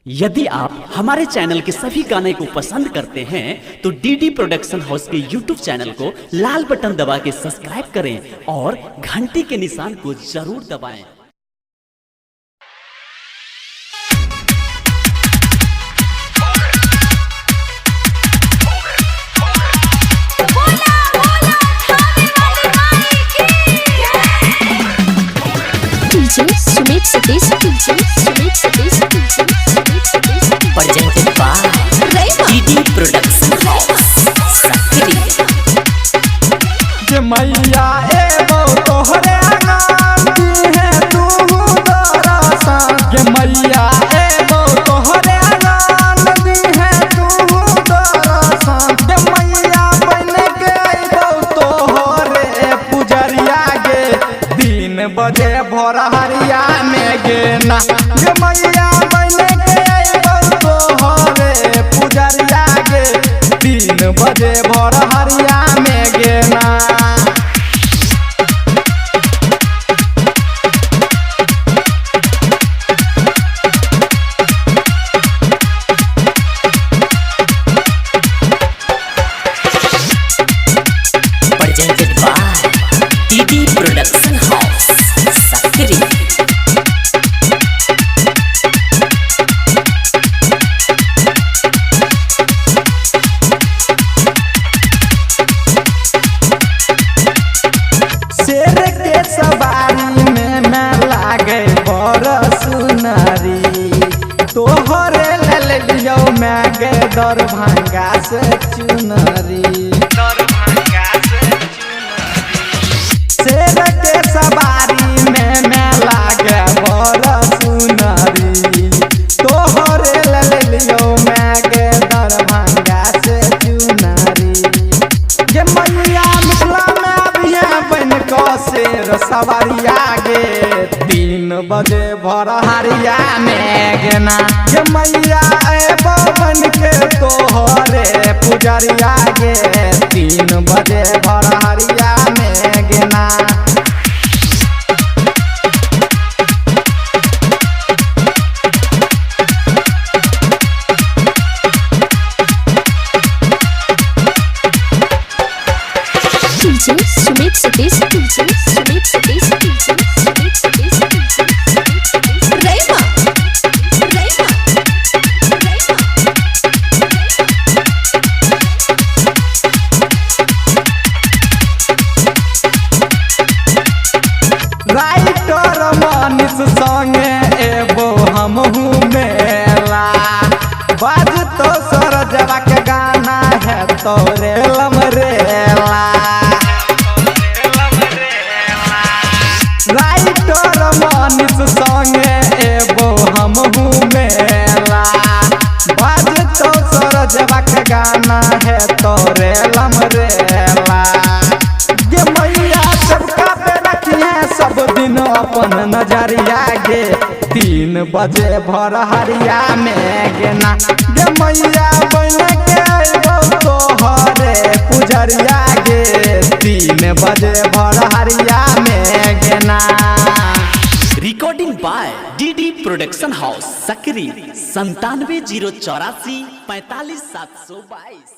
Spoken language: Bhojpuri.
यदि आप हमारे चैनल के सभी गाने को पसंद करते हैं तो डीडी प्रोडक्शन हाउस के यूट्यूब चैनल को लाल बटन दबा के सब्सक्राइब करें और घंटी के निशान को जरूर दबाएं। presented by DD Production House Sakri। जे मैया ebau तोहरे आंगन दी है तू tora सा। जे मैया ebau तोहरे आंगन दी है तू tora सा। जे मैया बन के ebau तोहरे पुजरिया गे 3 बजे भोर हरिया में गे ना। जे मैया बन के ebau तोहरे पुजरिया गे 3 बजे भोर हरिया में गे ना। presented by DD Production House Sakri। शेर के सवारी में मैं लागे बड़ सुनरी तोहरे ले लियो मैं गे दरभंगा से चुनरी। शेर के सवारी में मैं लागे बड़ सुनरी तोहरे ले लियो मैं गे दरभंगा से चुनरी। जे मैया मिथिला में अभिया बन को शेर सवारिया गे 3 बजे भोर हरिया में गेना। जे मैया ebau बन के तोहरे पुजरिया गे 3 बजे भोर हरिया में गेना। राइटर मनीष संगे ebau हमहू मेला बाज तो सरजवा के गाना है तोरे लमरेला। राइटर मनीष संगे ebau हमहू मेला बाज तो सरजवा के गाना है तोरे लमरेला। जे मैया सबका पे रखिए सब दिन अपन नजरिया गे 3 बजे भोर हरिया में गेना। जे मैया बन के ebau तोहरे पुजरिया गे 3 बजे भोर हरिया में गेना। Recording by DD production house Sakri 97 084 45 722।